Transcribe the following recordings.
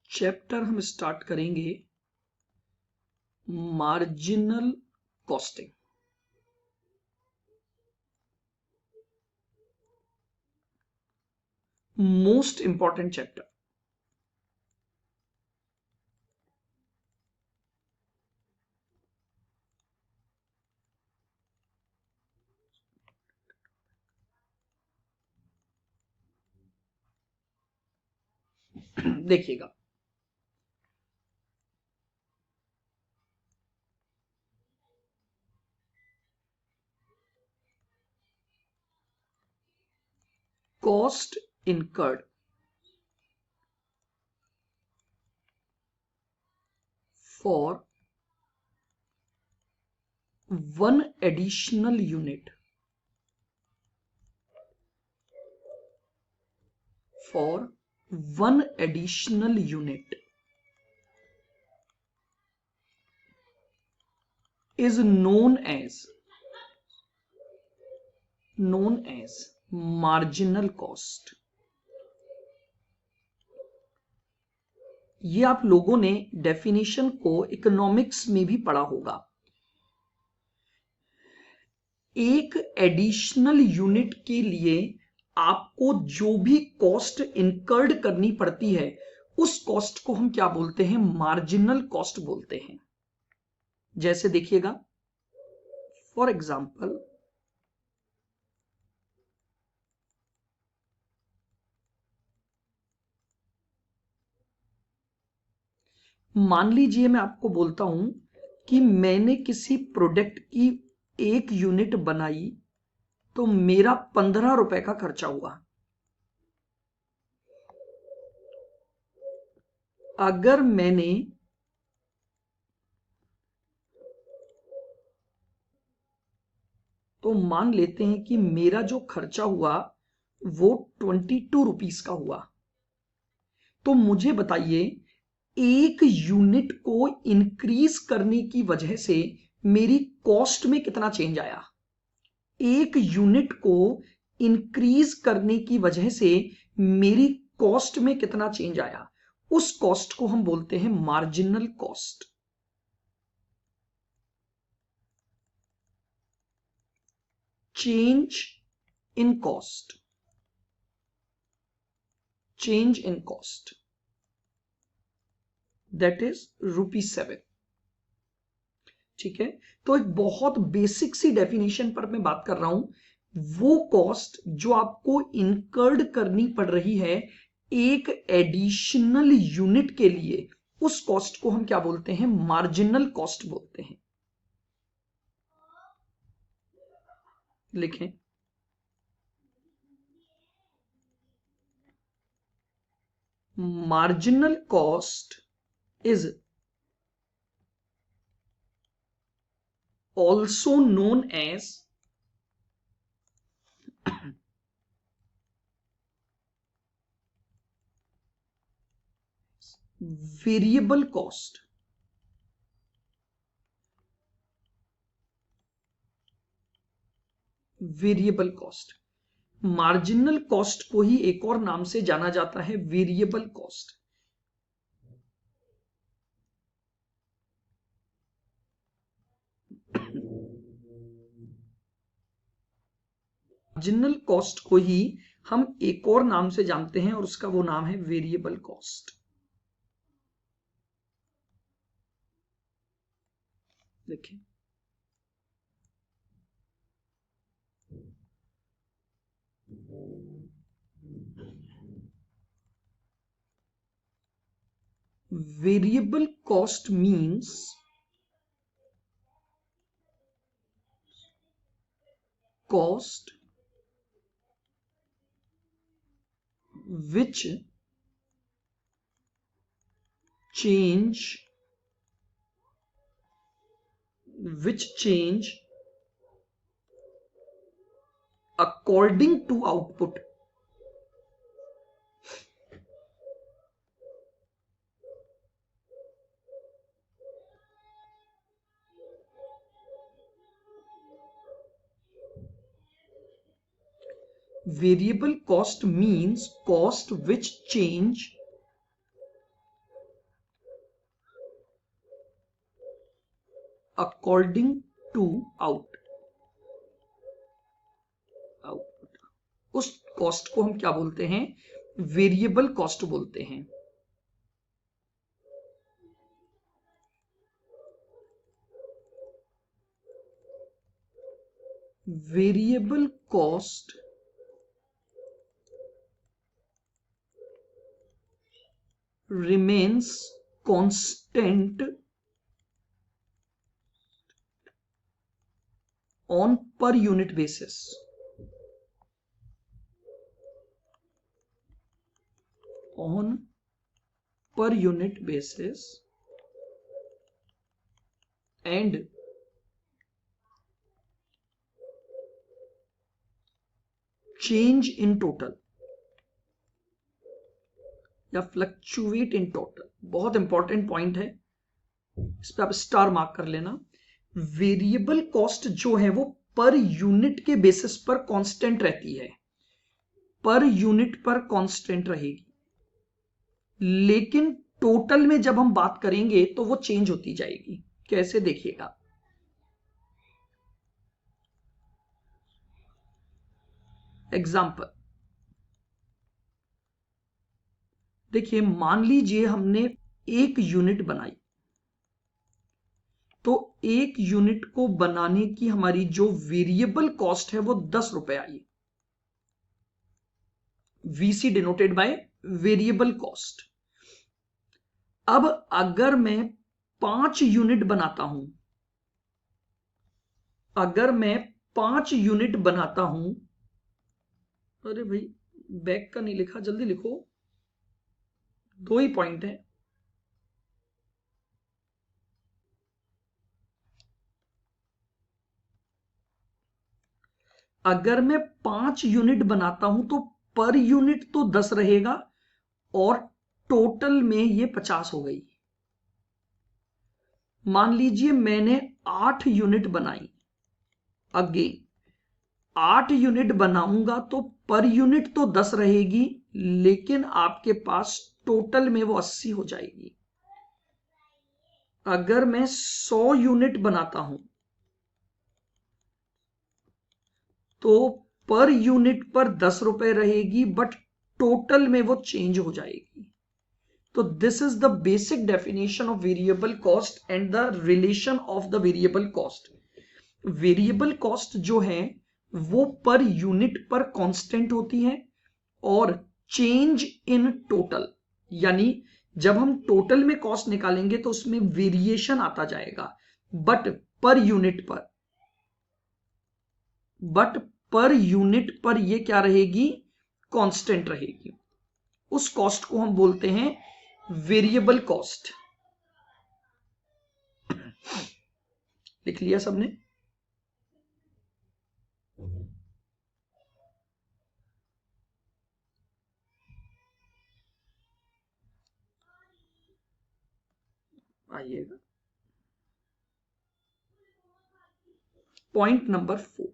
Chapter हम start करेंगे marginal costing. Most important chapter. देखिएगा, cost incurred for one additional unit is known as marginal cost। ये आप लोगों ने डेफिनेशन को इकोनॉमिक्स में भी पढ़ा होगा। एक एडिशनल यूनिट के लिए आपको जो भी कॉस्ट इनकर्ड करनी पड़ती है उस कॉस्ट को हम क्या बोलते हैं? मार्जिनल कॉस्ट बोलते हैं। जैसे देखिएगा, फॉर एग्जाम्पल मान लीजिए मैं आपको बोलता हूं कि मैंने किसी प्रोडक्ट की एक यूनिट बनाई तो मेरा 15 रुपए का खर्चा हुआ। अगर मैंने तो मान लेते हैं कि मेरा जो खर्चा हुआ वो 22 रुपीस का हुआ। तो मुझे बताइए, एक यूनिट को इंक्रीज करने की वजह से मेरी कॉस्ट में कितना चेंज आया? एक यूनिट को इंक्रीज करने की वजह से मेरी कॉस्ट में कितना चेंज आया? उस कॉस्ट को हम बोलते हैं marginal cost. Change in cost, that is ₹7। ठीक है, तो एक बहुत बेसिक सी डेफिनेशन पर मैं बात कर रहा हूं। वो कॉस्ट जो आपको इनकर्ड करनी पड़ रही है एक एडिशनल यूनिट के लिए, उस कॉस्ट को हम क्या बोलते हैं? मार्जिनल कॉस्ट बोलते हैं। लिखें, marginal cost is also known as variable cost। Variable cost, marginal cost को ही एक और नाम से जाना जाता है वेरिएबल कॉस्ट। मार्जिनल कॉस्ट को ही हम एक और नाम से जानते हैं और उसका वो नाम है वेरिएबल कॉस्ट। देखिए, variable cost means cost which change according to output। Variable cost means cost which change according to output. उस कॉस्ट को हम क्या बोलते हैं? वेरिएबल कॉस्ट बोलते हैं। Variable cost remains constant on per unit basis. On per unit basis and change in total या fluctuate in total. बहुत इंपॉर्टेंट पॉइंट है, इस पर आप स्टार मार्क कर लेना। वेरिएबल कॉस्ट जो है वो पर यूनिट के बेसिस पर कांस्टेंट रहती है, पर यूनिट पर कांस्टेंट रहेगी, लेकिन टोटल में जब हम बात करेंगे तो वो चेंज होती जाएगी। कैसे? देखिएगा, एग्जाम्पल देखिए, मान लीजिए हमने एक यूनिट बनाई, तो एक यूनिट को बनाने की हमारी जो वेरिएबल कॉस्ट है वो 10 रुपए आई। VC denoted by variable cost. अब अगर मैं 5 यूनिट बनाता हूं, अगर मैं 5 यूनिट बनाता हूं, अरे भाई बैक का नहीं लिखा, जल्दी लिखो, 2 ही पॉइंट है। अगर मैं 5 यूनिट बनाता हूं तो पर यूनिट तो 10 रहेगा और टोटल में ये 50 हो गई। मान लीजिए मैंने 8 यूनिट बनाई, अगेन 8 यूनिट बनाऊंगा तो पर यूनिट तो 10 रहेगी, लेकिन आपके पास टोटल में वो 80 हो जाएगी। अगर मैं 100 यूनिट बनाता हूं तो पर यूनिट पर 10 रुपए रहेगी, बट टोटल में वो चेंज हो जाएगी। तो this is the basic definition of variable cost and the relation of the variable cost. Variable cost जो है वो पर यूनिट पर कांस्टेंट होती है, और चेंज इन टोटल, यानी जब हम टोटल में कॉस्ट निकालेंगे तो उसमें वेरिएशन आता जाएगा, बट पर यूनिट पर ये क्या रहेगी? कांस्टेंट रहेगी। उस कॉस्ट को हम बोलते हैं वेरिएबल कॉस्ट। लिख लिया सबने? आइएगा पॉइंट नंबर 4।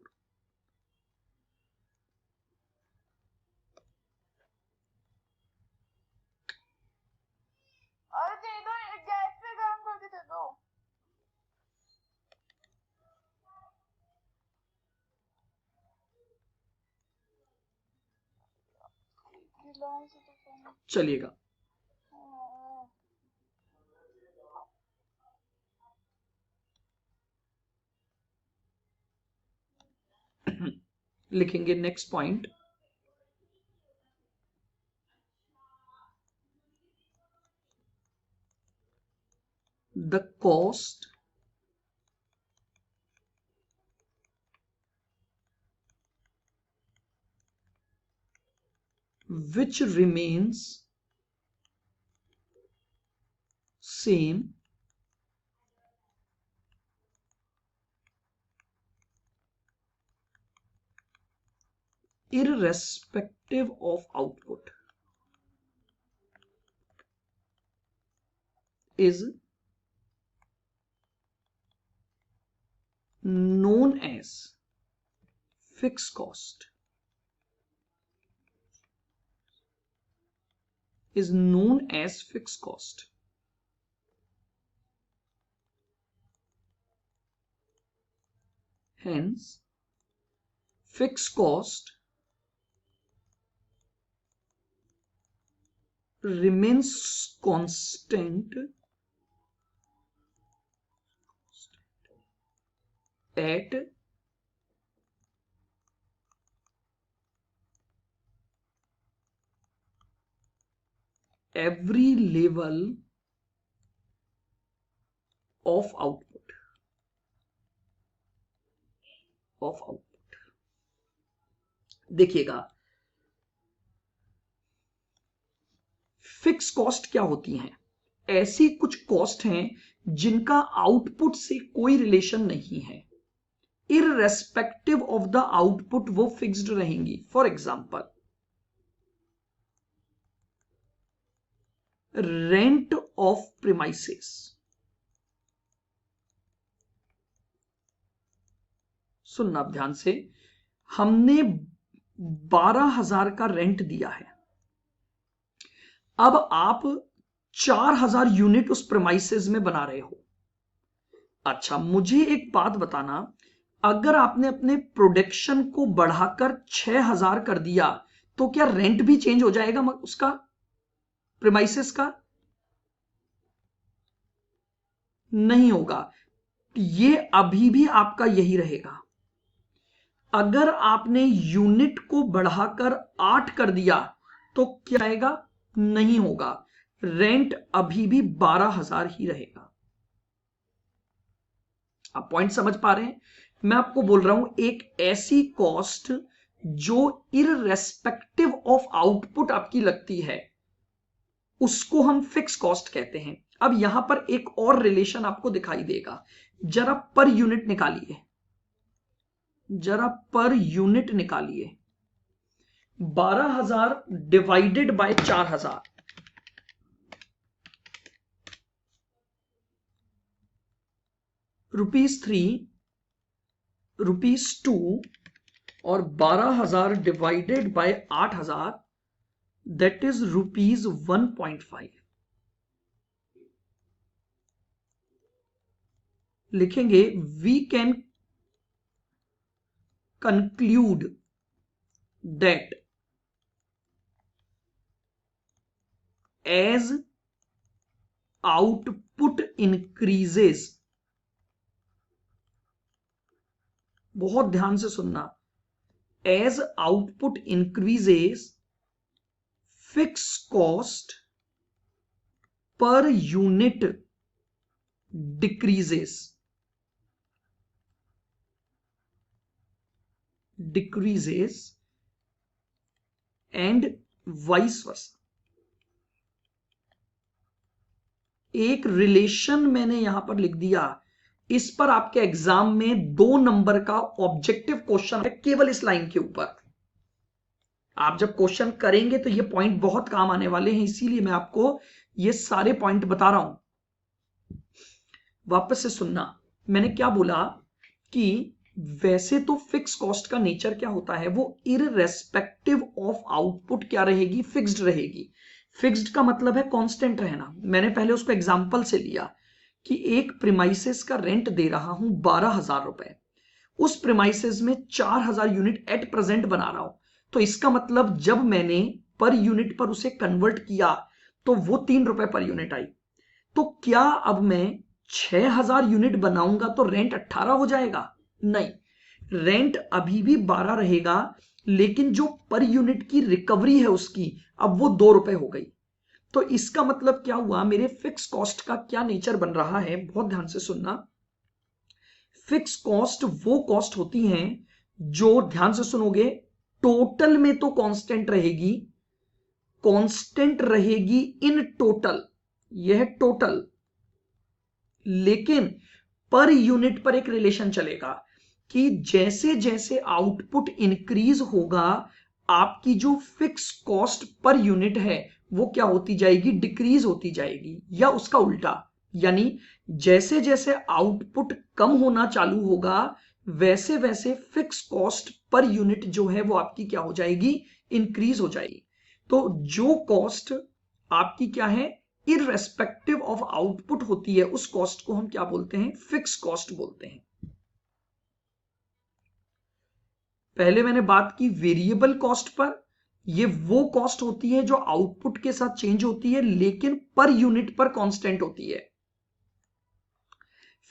अरे दे दो, गैस पे गरम करके दे दो। चलिएगा, लिखेंगे next point. The cost which remains same irrespective of output is known as fixed cost, is known as fixed cost। hence fixed cost remains constant at every level of output देखिएगा, fix cost क्या होती हैं? ऐसी कुछ cost हैं जिनका output से कोई रिलेशन नहीं है, इररेस्पेक्टिव ऑफ द आउटपुट वो फिक्स्ड रहेंगी. For example, rent of premises. सुनना आप ध्यान से, हमने 12,000 का रेंट दिया है. अब आप 4,000 यूनिट उस प्रीमाइसेस में बना रहे हो. अच्छा, मुझे एक बात बताना, अगर आपने अपने प्रोडक्शन को बढ़ाकर 6,000 कर दिया तो क्या रेंट भी चेंज हो जाएगा उसका, प्रीमाइसेस का? नहीं होगा. ये अभी भी आपका यही रहेगा. अगर आपने यूनिट को बढ़ाकर 8 कर दिया तो क्या आएगा? नहीं होगा. रेंट अभी भी 12,000 ही रहेगा. आप पॉइंट समझ पा रहे हैं? मैं आपको बोल रहा हूं, एक ऐसी कॉस्ट जो इररेस्पेक्टिव ऑफ आउटपुट आपकी लगती है, उसको हम फिक्स कॉस्ट कहते हैं. अब यहां पर एक और रिलेशन आपको दिखाई देगा. जरा पर यूनिट निकालिए, जरा पर यूनिट निकालिए. 12,000 डिवाइडेड बाय 4,000, ₹3, ₹2 और 12,000 डिवाइडेड बाय 8,000, दैट इज ₹1.5. लिखेंगे, we can conclude that as output increases, बहुत ध्यान से सुनना, as output increases, fixed cost per unit decreases and vice versa. एक रिलेशन मैंने यहां पर लिख दिया. इस पर आपके एग्जाम में 2 नंबर का ऑब्जेक्टिव क्वेश्चन है केवल इस लाइन के ऊपर. आप जब क्वेश्चन करेंगे तो ये पॉइंट बहुत काम आने वाले हैं, इसीलिए मैं आपको ये सारे पॉइंट बता रहा हूं. वापस से सुनना, मैंने क्या बोला कि वैसे तो फिक्स कॉस्ट का नेचर क्या होता है, वो इररेस्पेक्टिव ऑफ आउटपुट क्या रहेगी, फिक्स्ड रहेगी. फिक्स्ड का मतलब है कांस्टेंट रहना. मैंने पहले उसको एग्जांपल से लिया कि एक प्रीमाइसेस का रेंट दे रहा हूं 12,000 रुपए, उस प्रीमाइसेस में 4,000 यूनिट एट प्रेजेंट बना रहा हूं. तो इसका मतलब जब मैंने पर यूनिट पर उसे कन्वर्ट किया तो वो 3 रुपए पर यूनिट आई. तो क्या अब मैं 6,000 यूनिट बनाऊंगा तो रेंट 18 हो जाएगा? नहीं, रेंट अभी भी 12 रहेगा, लेकिन जो पर यूनिट की रिकवरी है उसकी, अब वो 2 रुपए हो गई. तो इसका मतलब क्या हुआ, मेरे फिक्स कॉस्ट का क्या नेचर बन रहा है, बहुत ध्यान से सुनना. फिक्स कॉस्ट वो कॉस्ट होती हैं जो, ध्यान से सुनोगे, टोटल में तो कांस्टेंट रहेगी, कांस्टेंट रहेगी इन टोटल, यह टोटल, लेकिन पर यूनिट पर एक रिलेशन चलेगा कि जैसे जैसे आउटपुट इंक्रीज होगा, आपकी जो फिक्स कॉस्ट पर यूनिट है वो क्या होती जाएगी, डिक्रीज होती जाएगी, या उसका उल्टा. यानी जैसे जैसे आउटपुट कम होना चालू होगा, वैसे वैसे फिक्स कॉस्ट पर यूनिट जो है वो आपकी क्या हो जाएगी, इंक्रीज हो जाएगी. तो जो कॉस्ट आपकी क्या है, इररेस्पेक्टिव ऑफ आउटपुट होती है, उस कॉस्ट को हम क्या बोलते हैं, फिक्स कॉस्ट बोलते हैं. पहले मैंने बात की वेरिएबल कॉस्ट पर, ये वो कॉस्ट होती है जो आउटपुट के साथ चेंज होती है लेकिन पर यूनिट पर कांस्टेंट होती है।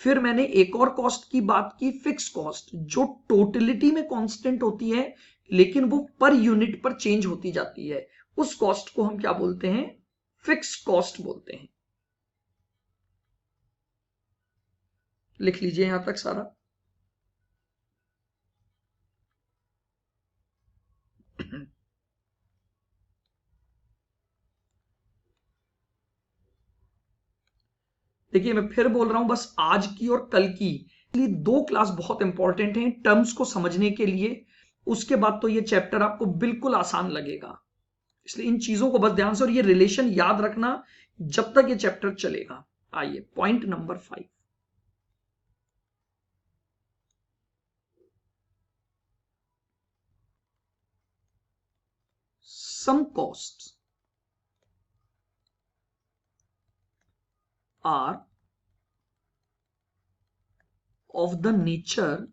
फिर मैंने एक और कॉस्ट की बात की, फिक्स कॉस्ट, जो टोटलिटी में कांस्टेंट होती है लेकिन वो पर यूनिट पर चेंज होती जाती है। उस कॉस्ट को हम क्या बोलते हैं? फिक्स कॉस्ट बोलते हैं। लिख लीजिए यहां तक सारा। देखिए मैं फिर बोल रहा हूं, बस आज की और कल की लिए दो क्लास बहुत इंपॉर्टेंट हैं टर्म्स को समझने के लिए। उसके बाद तो ये चैप्टर आपको बिल्कुल आसान लगेगा, इसलिए इन चीजों को बस ध्यान से और ये रिलेशन याद रखना जब तक ये चैप्टर चलेगा। आइए point number 5, some costs are of the nature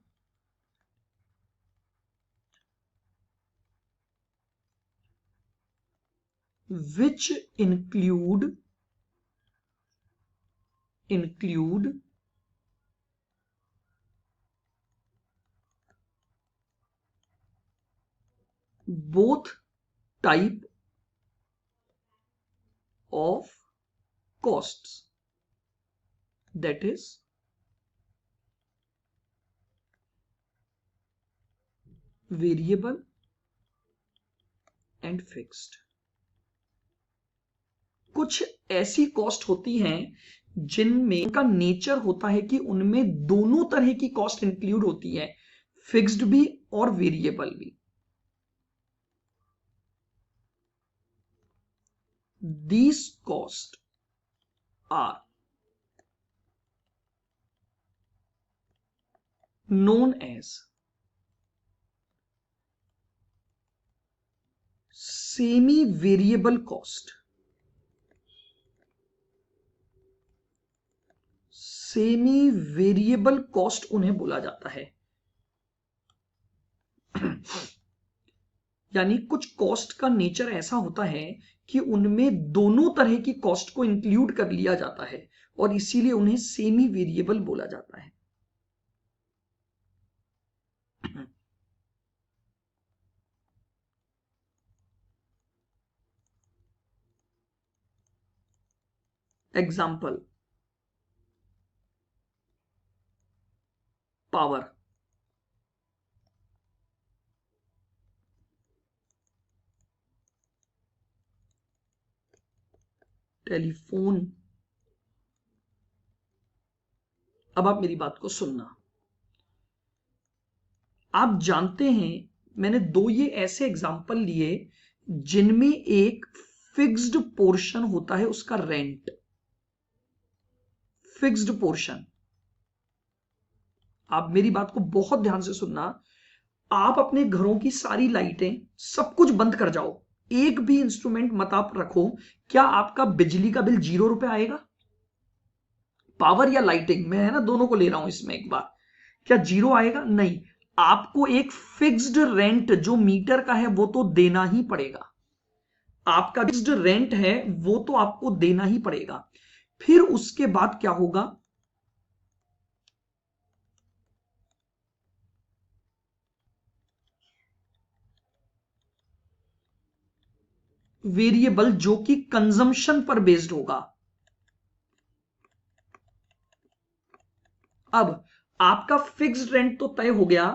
which include both type of costs, that is variable and fixed। कुछ ऐसी कॉस्ट होती हैं जिनमें उनका नेचर होता है कि उनमें दोनों तरह की कॉस्ट इंक्लूड होती है, फिक्स्ड भी और वेरिएबल भी। These costs are known as semi variable cost. Semi variable cost उन्हें बोला जाता है। यानी कुछ कॉस्ट का नेचर ऐसा होता है कि उनमें दोनों तरह की कॉस्ट को इंक्लूड कर लिया जाता है और इसीलिए उन्हें सेमी वेरिएबल बोला जाता है। Example, power, telephone. अब आप मेरी बात को सुनना। आप जानते हैं मैंने दो ये ऐसे एग्जाम्पल लिए जिनमें एक फिक्स्ड पोर्शन होता है, उसका रेंट, फिक्स्ड पोर्शन। आप मेरी बात को बहुत ध्यान से सुनना। आप अपने घरों की सारी लाइटें सब कुछ बंद कर जाओ, एक भी इंस्ट्रूमेंट मत आप रखो, क्या आपका बिजली का बिल 0 रुपए आएगा? पावर या लाइटिंग, मैं है ना दोनों को ले रहा हूं इसमें एक बार, क्या 0 आएगा? नहीं। आपको एक फिक्स्ड रेंट जो मीटर का है वो तो देना ही पड़ेगा। आपका फिक्स्ड रेंट है वो तो आपको देना ही पड़ेगा। फिर उसके बाद क्या होगा? वेरिएबल जो कि कंजम्पशन पर बेस्ड होगा। अब आपका फिक्स्ड रेंट तो तय हो गया,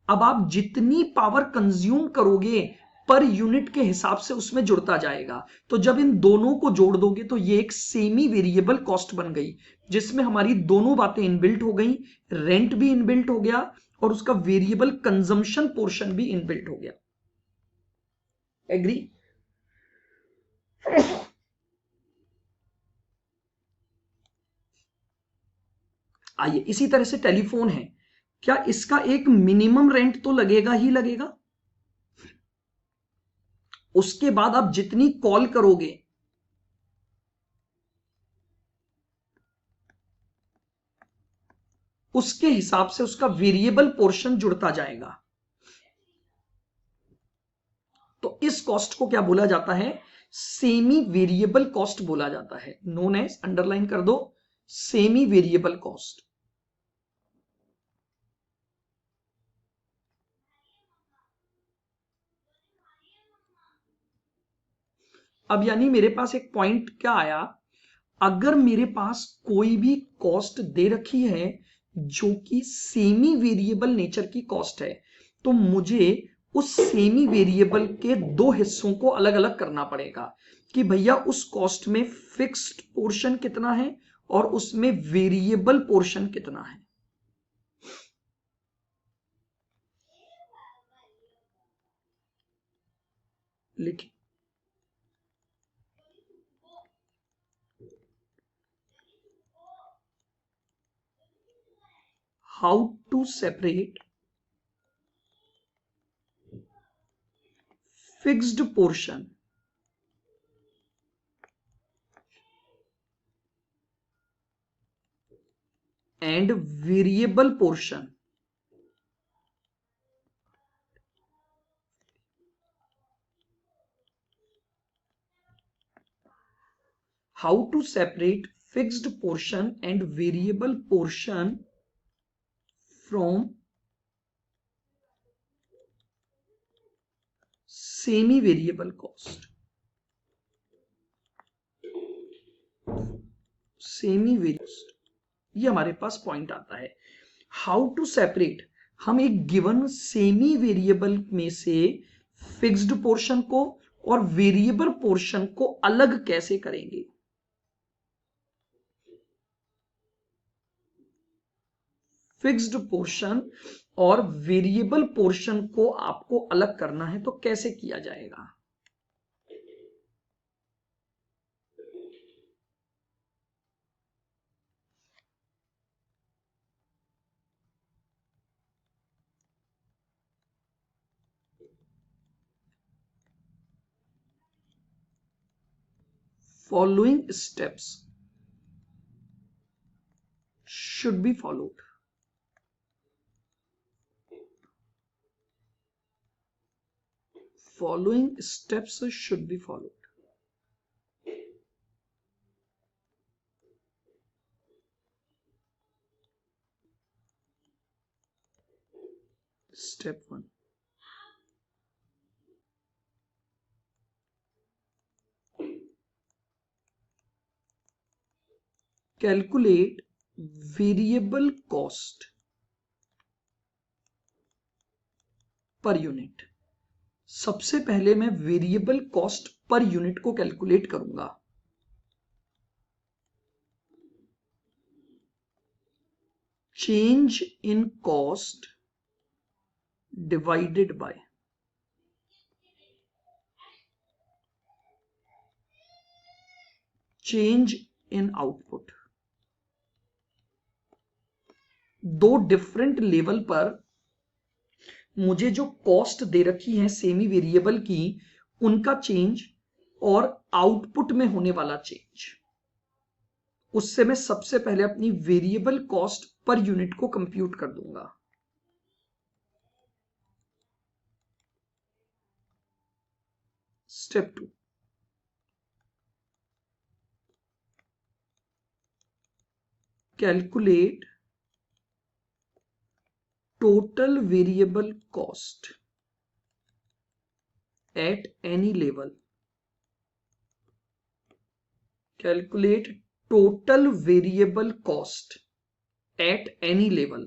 अब आप जितनी पावर कंज्यूम करोगे पर यूनिट के हिसाब से उसमें जुड़ता जाएगा। तो जब इन दोनों को जोड़ दोगे तो ये एक सेमी वेरिएबल कॉस्ट बन गई जिसमें हमारी दोनों बातें इनबिल्ट हो गई, रेंट भी इनबिल्ट हो गया और उसका वेरिएबल कंजम्पशन पोर्शन भी इनबिल्ट हो गया। एग्री? आइए इसी तरह से टेलीफोन है, क्या इसका एक मिनिमम रेंट तो लगेगा ही लगेगा? उसके बाद आप जितनी कॉल करोगे उसके हिसाब से उसका वेरिएबल पोर्शन जुड़ता जाएगा। इस कॉस्ट को क्या बोला जाता है? सेमी वेरिएबल कॉस्ट बोला जाता है, नोन एज, अंडरलाइन कर दो, सेमी वेरिएबल कॉस्ट। अब यानी मेरे पास एक पॉइंट क्या आया, अगर मेरे पास कोई भी कॉस्ट दे रखी है जो कि सेमी वेरिएबल नेचर की कॉस्ट है, तो मुझे उस सेमी वेरिएबल के दो हिस्सों को अलग अलग करना पड़ेगा कि भैया उस कॉस्ट में फिक्स्ड पोर्शन कितना है और उसमें वेरिएबल पोर्शन कितना है। लिखिए, how to separate fixed portion and variable portion how to separate fixed portion and variable portion from semi variable cost। Semi variable, ये हमारे पास पॉइंट आता है। हाउ टू सेपरेट, हम एक गिवन सेमी वेरिएबल में से फिक्स्ड पोर्शन को और वेरिएबल पोर्शन को अलग कैसे करेंगे। फिक्स्ड पोर्शन और वेरिएबल पोर्शन को आपको अलग करना है तो कैसे किया जाएगा। Following steps should be followed। Following steps should be followed। Step 1, calculate variable cost per unit। सबसे पहले मैं वेरिएबल कॉस्ट पर यूनिट को कैलकुलेट करूंगा। Change in cost divided by change in output. दो डिफरेंट लेवल पर मुझे जो cost दे रखी है सेमी वेरिएबल की, उनका चेंज और आउटपुट में होने वाला चेंज, उससे मैं सबसे पहले अपनी वेरिएबल कॉस्ट पर यूनिट को कंप्यूट कर दूंगा। Step 2, calculate total variable cost at any level। Calculate total variable cost at any level।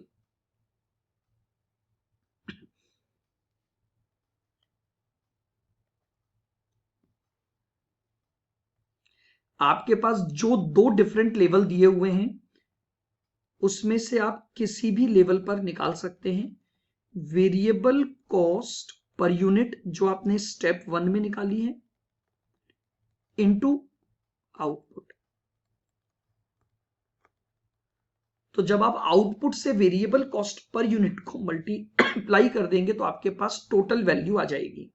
आपके पास जो दो डिफरेंट लेवल दिए हुए हैं उसमें से आप किसी भी लेवल पर निकाल सकते हैं वेरिएबल कॉस्ट पर यूनिट जो आपने स्टेप 1 में निकाली है इनटू आउटपुट। तो जब आप आउटपुट से वेरिएबल कॉस्ट पर यूनिट को मल्टीप्लाई कर देंगे तो आपके पास टोटल वैल्यू आ जाएगी।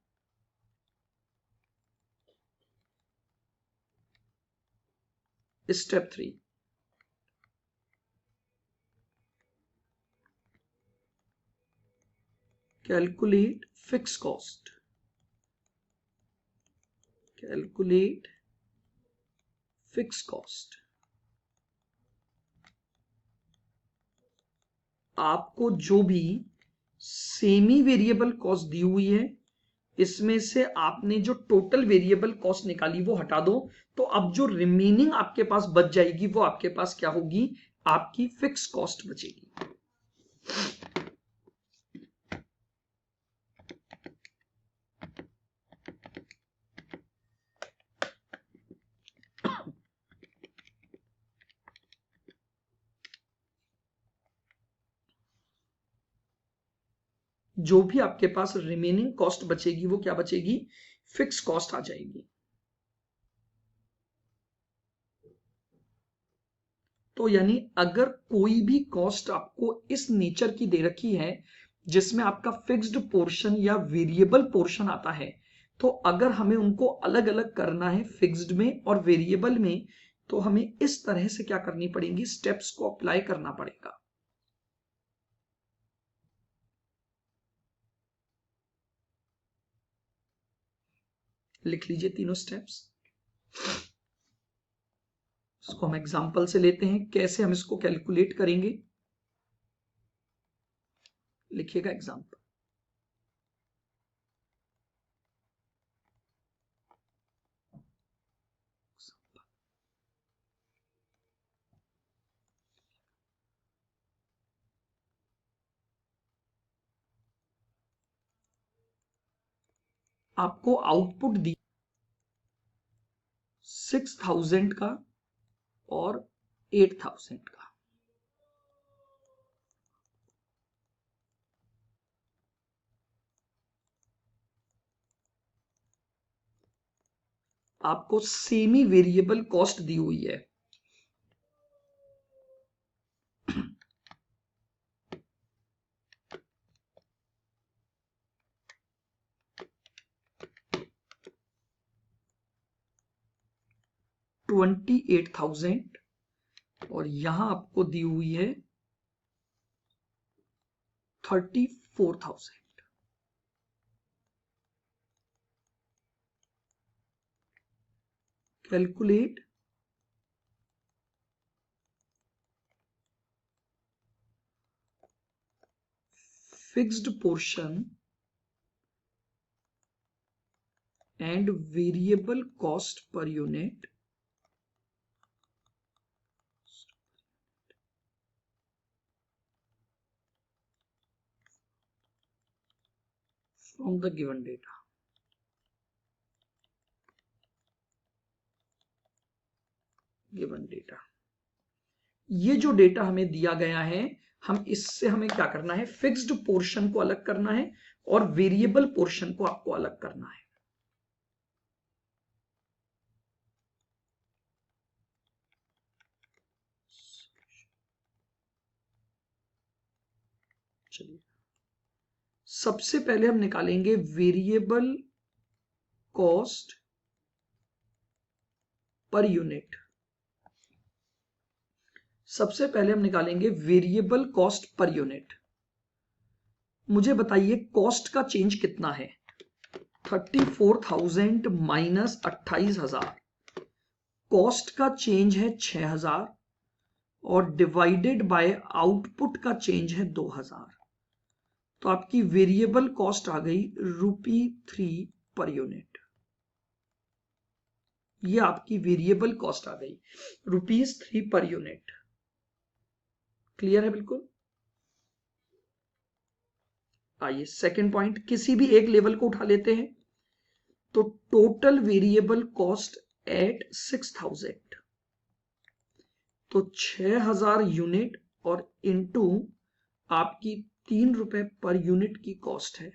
Step 3, calculate fix cost calculate fix cost. आपको जो भी सेमी वेरिएबल कॉस्ट दी हुई है इसमें से आपने जो टोटल वेरिएबल कॉस्ट निकाली वो हटा दो, तो अब जो रिमेनिंग आपके पास बच जाएगी वो आपके पास क्या होगी, आपकी फिक्स कॉस्ट बचेगी। जो भी आपके पास रिमेनिंग कॉस्ट बचेगी वो क्या बचेगी, फिक्स कॉस्ट आ जाएगी। तो यानी अगर कोई भी कॉस्ट आपको इस नेचर की दे रखी है जिसमें आपका फिक्स्ड पोर्शन या वेरिएबल पोर्शन आता है, तो अगर हमें उनको अलग अलग करना है फिक्स्ड में और वेरिएबल में, तो हमें इस तरह से क्या करनी पड़ेगी, स्टेप्स को अप्लाई करना पड़ेगा। लिख लीजिए तीनों स्टेप्स। इसको हम एग्जांपल से लेते हैं, कैसे हम इसको कैलकुलेट करेंगे। लिखिएगा एग्जांपल। आपको आउटपुट दी 6000 का और 8000 का। आपको सेमी वेरिएबल कॉस्ट दी हुई है। $28,000 और यहां आपको दी हुई है 34,000। Calculate fixed portion and variable cost per unit from the given data। Given data, ये जो डेटा हमें दिया गया है, हम इससे हमें क्या करना है, फिक्स्ड पोर्शन को अलग करना है और वेरिएबल पोर्शन को आपको अलग करना है। चलिए सबसे पहले हम निकालेंगे वेरिएबल कॉस्ट पर यूनिट। सबसे पहले हम निकालेंगे वेरिएबल कॉस्ट पर यूनिट। मुझे बताइए कॉस्ट का चेंज कितना है, 34,000 माइनस 28,000, कॉस्ट का चेंज है 6,000 और डिवाइडेड बाय आउटपुट का चेंज है 2,000। तो आपकी वेरिएबल कॉस्ट आ गई ₹3 पर यूनिट। ये आपकी वेरिएबल कॉस्ट आ गई ₹3 पर यूनिट। क्लियर है बिल्कुल। आइए सेकंड पॉइंट, किसी भी एक लेवल को उठा लेते हैं। तो टोटल वेरिएबल कॉस्ट एट 6,000, तो 6,000 यूनिट और इनटू आपकी ₹3 पर यूनिट की कॉस्ट है,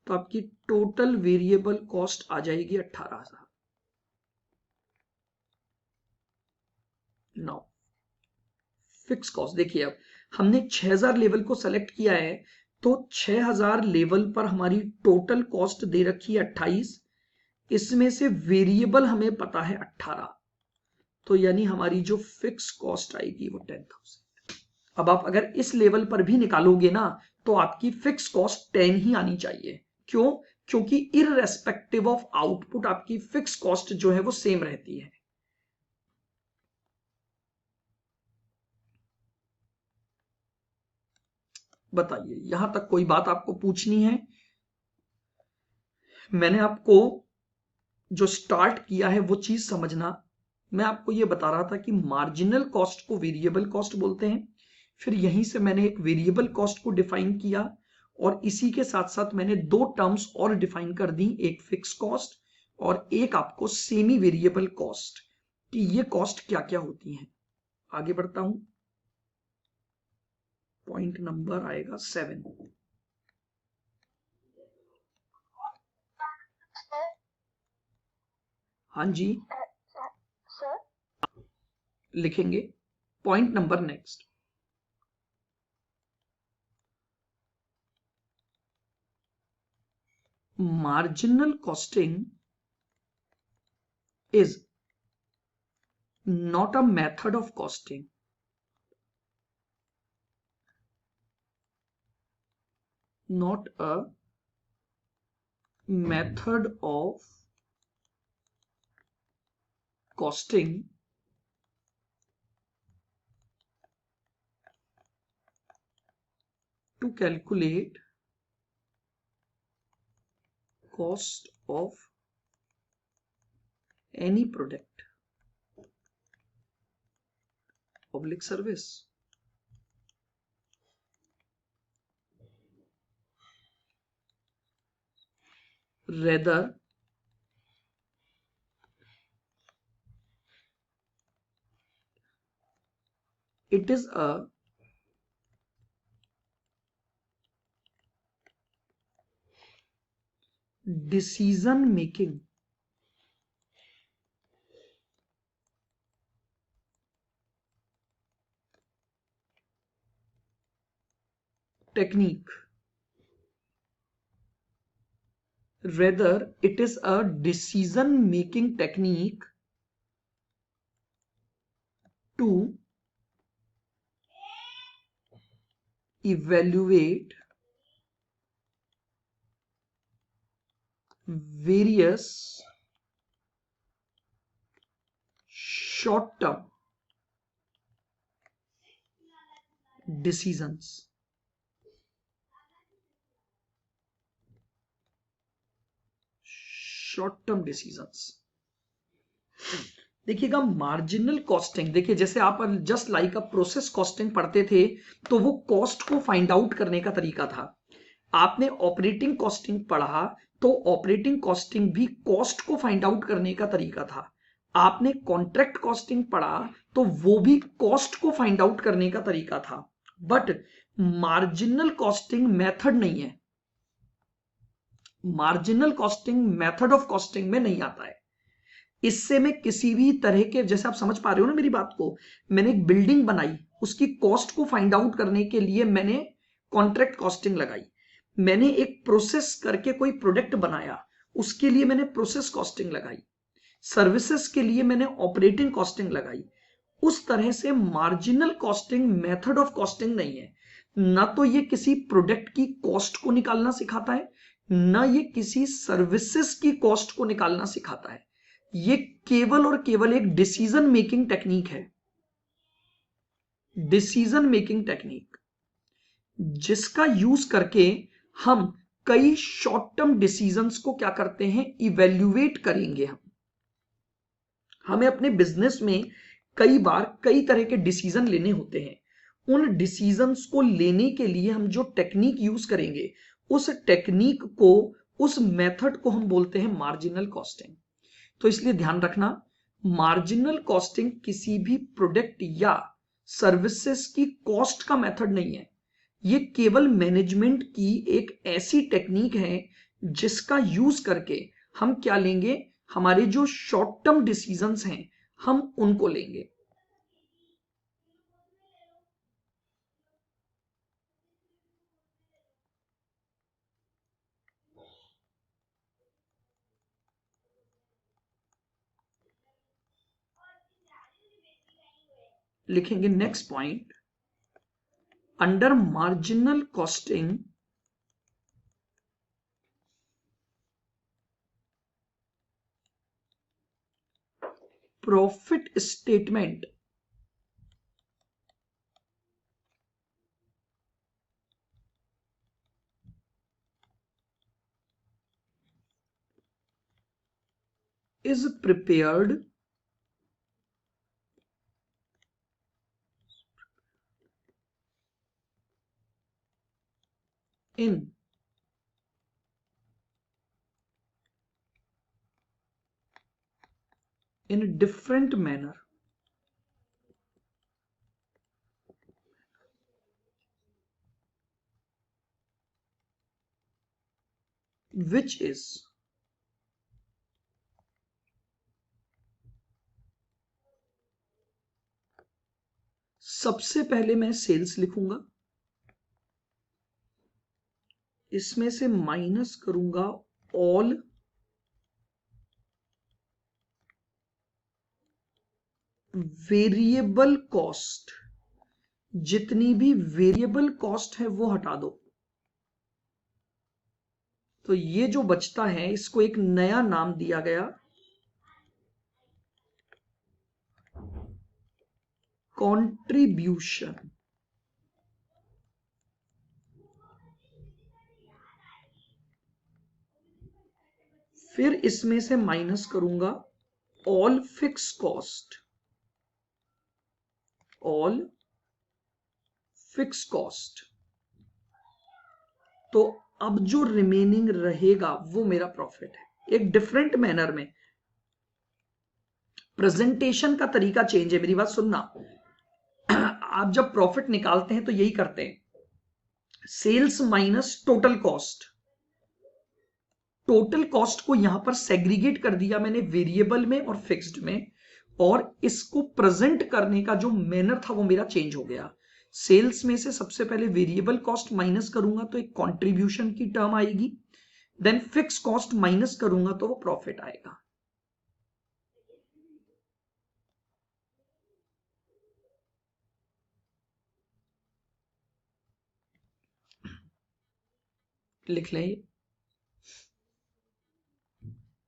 तो आपकी टोटल वेरिएबल कॉस्ट आ जाएगी 18,000। नाउ फिक्स कॉस्ट देखिए, अब हमने 6,000 लेवल को सेलेक्ट किया है, तो 6,000 लेवल पर हमारी टोटल कॉस्ट दे रखी है 28, इसमें से वेरिएबल हमें पता है 18, तो यानी हमारी जो फिक्स कॉस्ट आएगी वो 10,000। अब आप अगर इस लेवल पर भी निकालोगे ना, तो आपकी फिक्स कॉस्ट 10 ही आनी चाहिए। क्यों? क्योंकि इररेस्पेक्टिव ऑफ आउटपुट आपकी फिक्स कॉस्ट जो है वो सेम रहती है। बताइए, यहां तक कोई बात आपको पूछनी है? मैंने आपको जो स्टार्ट किया है वो चीज समझना। मैं आपको ये बता रहा था कि मार्जिनल कॉस्ट को वेरिएबल कॉस्ट बोलते हैं। फिर यहीं से मैंने एक वेरिएबल कॉस्ट को डिफाइन किया और इसी के साथ साथ मैंने दो टर्म्स और डिफाइन कर दी, एक फिक्स कॉस्ट और एक आपको सेमी वेरिएबल कॉस्ट, कि ये कॉस्ट क्या क्या होती हैं। आगे बढ़ता हूं, पॉइंट नंबर आएगा 7। हाँ जी, सर लिखेंगे point number next. Marginal costing is not a method of costing. Not a method of costing to calculate cost of any product, public service. Rather, it is a decision making technique. Rather, it is a decision making technique to evaluate various short-term decisions. Short term decisions. देखिएगा, marginal costing, देखिए जैसे आप just like a process costing पढ़ते थे तो वो cost को find out करने का तरीका था। आपने ऑपरेटिंग कॉस्टिंग पढ़ा तो ऑपरेटिंग कॉस्टिंग भी कॉस्ट को फाइंड आउट करने का तरीका था। आपने कॉन्ट्रैक्ट कॉस्टिंग पढ़ा तो वो भी कॉस्ट को फाइंड आउट करने का तरीका था। बट मार्जिनल कॉस्टिंग मेथड नहीं है, marginal costing method of costing में नहीं आता है। इससे मैं किसी भी तरह के, जैसे आप समझ पा रहे हो ना मेरी बात को, मैंने एक बिल्डिंग बनाई, उसकी कॉस्ट को फाइंड आउट करने के लिए मैंने कॉन्ट्रैक्ट कॉस्टिंग लगाई। मैंने एक प्रोसेस करके कोई प्रोडक्ट बनाया, उसके लिए मैंने प्रोसेस कॉस्टिंग लगाई। सर्विसेज के लिए मैंने ऑपरेटिंग कॉस्टिंग लगाई। उस तरह से marginal costing method of costing नहीं है। ना तो ये किसी प्रोडक्ट की कॉस्ट को निकालना सिखाता है, ना ये किसी सर्विसेज की कॉस्ट को निकालना सिखाता है। ये केवल और केवल एक डिसीजन मेकिंग टेक्निक है, डिसीजन मेकिंग टेक्निक, जिसका यूज करके हम कई शॉर्ट टर्म डिसीजंस को क्या करते हैं, इवेल्युएट करेंगे। हमें अपने बिजनेस में कई बार कई तरह के डिसीजन लेने होते हैं। उन डिसीजंस को लेने के लिए हम जो टेक्निक यूज करेंगे, उस टेक्निक को, उस मेथड को हम बोलते हैं मार्जिनल कॉस्टिंग। तो इसलिए ध्यान रखना, मार्जिनल कॉस्टिंग किसी भी प्रोडक्ट या सर्विसेज की कॉस्ट का मेथड नहीं है। ये केवल मैनेजमेंट की एक ऐसी टेक्निक है जिसका यूज करके हम क्या लेंगे, हमारे जो शॉर्ट टर्म डिसीजंस हैं हम उनको लेंगे। लिखेंगे next point, under marginal costing profit statement is prepared in a different manner which is सबसे पहले मैं सेल्स लिखूंगा, इसमें से माइनस करूंगा ऑल वेरिएबल कॉस्ट, जितनी भी वेरिएबल कॉस्ट है वो हटा दो। तो ये जो बचता है इसको एक नया नाम दिया गया कंट्रीब्यूशन। फिर इसमें से माइनस करूंगा all fix cost, all fix cost. तो अब जो रिमेनिंग रहेगा वो मेरा प्रॉफिट है। एक डिफरेंट मैनर में प्रेजेंटेशन का तरीका चेंज है, मेरी बात सुनना। आप जब प्रॉफिट निकालते हैं तो यही करते हैं, sales minus total cost. Total cost को यहां पर सेग्रीगेट कर दिया मैंने वेरिएबल में और फिक्स्ड में, और इसको प्रेजेंट करने का जो मैनर था वो मेरा चेंज हो गया। सेल्स में से सबसे पहले वेरिएबल कॉस्ट माइनस करूंगा तो एक कंट्रीब्यूशन की टर्म आएगी, देन फिक्स कॉस्ट माइनस करूंगा तो वो प्रॉफिट आएगा। लिख लें,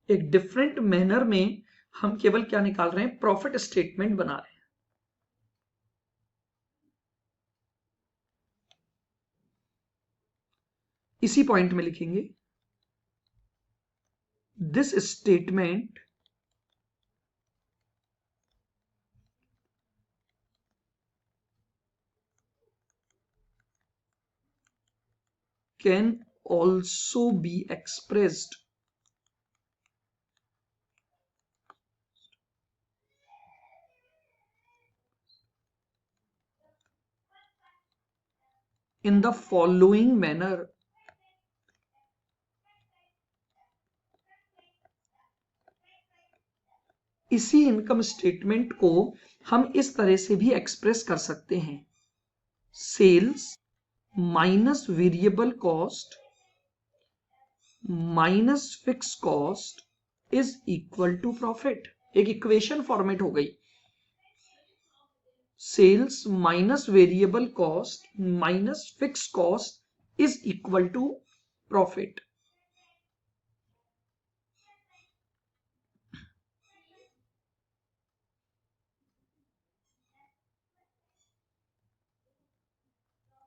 एक डिफरेंट मैनर में हम केवल क्या निकाल रहे हैं, प्रॉफिट स्टेटमेंट बना रहे हैं। इसी पॉइंट में लिखेंगे this statement can also be expressed in the following manner। इसी इनकम स्टेटमेंट को हम इस तरह से भी एक्सप्रेस कर सकते हैं, sales minus variable cost minus fix cost is equal to profit. एक इक्वेशन फॉर्मेट हो गई, sales minus variable cost minus fix cost is equal to profit.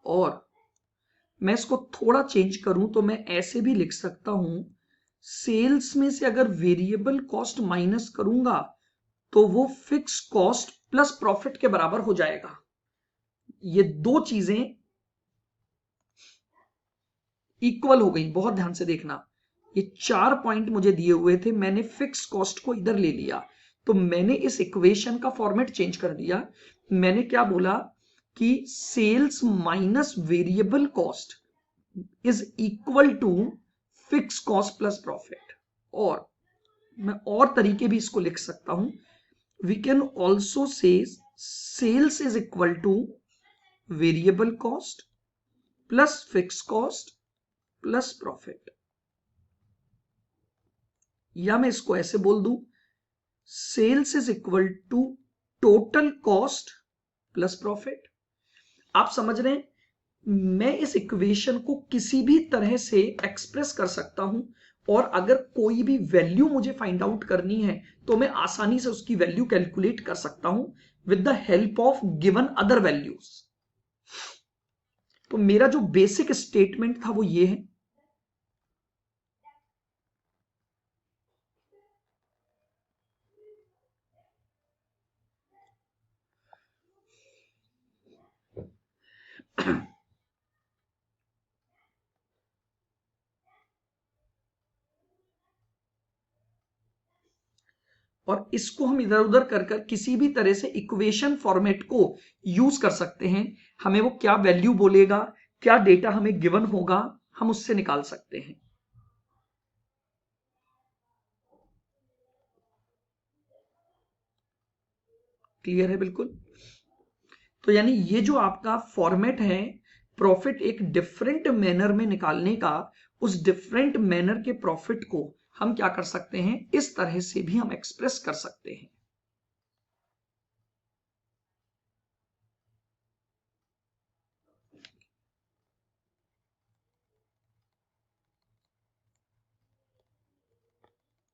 और मैं इसको थोड़ा चेंज करूं तो मैं ऐसे भी लिख सकता हूं, सेल्स में से अगर वेरिएबल कॉस्ट माइनस करूंगा तो वो फिक्स कॉस्ट प्लस प्रॉफिट के बराबर हो जाएगा। ये दो चीजें इक्वल हो गई, बहुत ध्यान से देखना। ये 4 पॉइंट मुझे दिए हुए थे, मैंने फिक्स कॉस्ट को इधर ले लिया, तो मैंने इस इक्वेशन का फॉर्मेट चेंज कर दिया। मैंने क्या बोला कि sales minus variable cost is equal to fix cost plus profit. और मैं और तरीके भी इसको लिख सकता हूं, we can also say sales is equal to variable cost plus fix cost plus profit, या मैं इसको ऐसे बोल दूं, sales is equal to total cost plus profit. आप समझ रहे हैं, मैं इस इक्वेशन को किसी भी तरह से एक्सप्रेस कर सकता हूं और अगर कोई भी वैल्यू मुझे फाइंड आउट करनी है तो मैं आसानी से उसकी वैल्यू कैलकुलेट कर सकता हूं with the help of given other values. तो मेरा जो बेसिक स्टेटमेंट था वो ये है, और इसको हम इधर उधर कर कर किसी भी तरह से इक्वेशन फॉर्मेट को यूज कर सकते हैं। हमें वो क्या वैल्यू बोलेगा, क्या डेटा हमें गिवन होगा, हम उससे निकाल सकते हैं। क्लियर है बिल्कुल। तो यानी ये जो आपका फॉर्मेट है प्रॉफिट एक डिफरेंट मैनर में निकालने का, उस डिफरेंट मैनर के प्रॉफिट को हम क्या कर सकते हैं, इस तरह से भी हम एक्सप्रेस कर सकते हैं।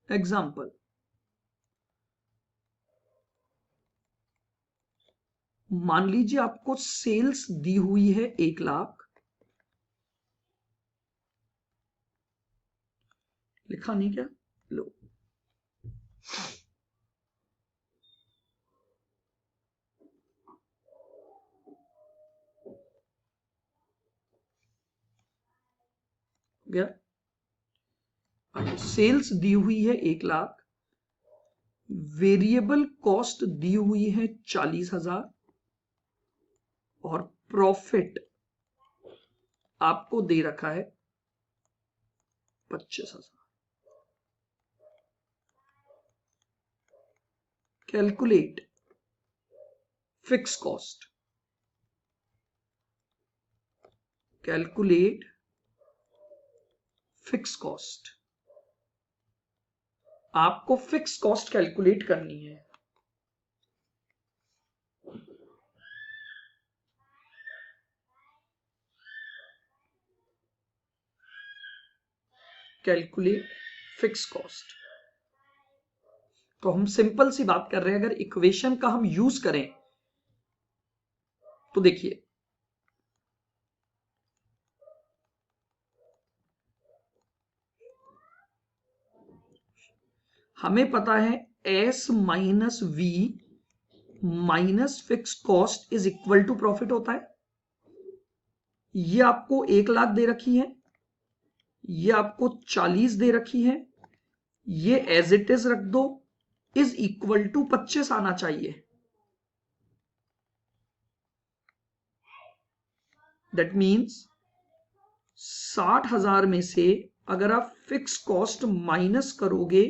एग्जाम्पल, मान लीजिए आपको सेल्स दी हुई है 1 लाख, लिखा नहीं क्या, लो, गया। सेल्स दी हुई है 1 लाख, वेरिएबल कॉस्ट दी हुई है 40,000 और प्रॉफिट आपको दे रखा है 25,000। Calculate fix cost, calculate fix cost. आपको फिक्स कॉस्ट कैलकुलेट करनी है। Calculate fix cost. तो हम सिंपल सी बात कर रहे हैं, अगर इक्वेशन का हम यूज करें तो देखिए, हमें पता है S minus V minus fix cost is equal to profit होता है। ये आपको 1 लाख दे रखी है, ये आपको 40 दे रखी है, ये एज इट इज रख दो, इज इक्वल टू 25 आना चाहिए। दैट मीन्स 60,000 में से अगर आप फिक्स कॉस्ट माइनस करोगे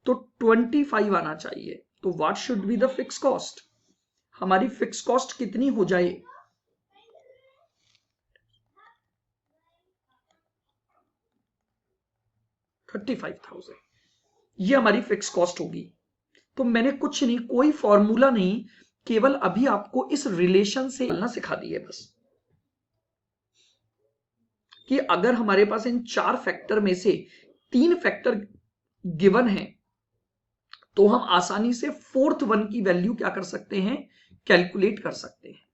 तो 25 आना चाहिए। तो what should be the fix cost, हमारी फिक्स कॉस्ट कितनी हो जाए, 35,000। ये हमारी फिक्स कॉस्ट होगी। तो मैंने कुछ नहीं, कोई फॉर्मूला नहीं, केवल अभी आपको इस रिलेशन से चलना सिखा दी है बस, कि अगर हमारे पास इन 4 फैक्टर में से 3 फैक्टर गिवन है तो हम आसानी से 4th वन की वैल्यू क्या कर सकते हैं, कैलकुलेट कर सकते हैं।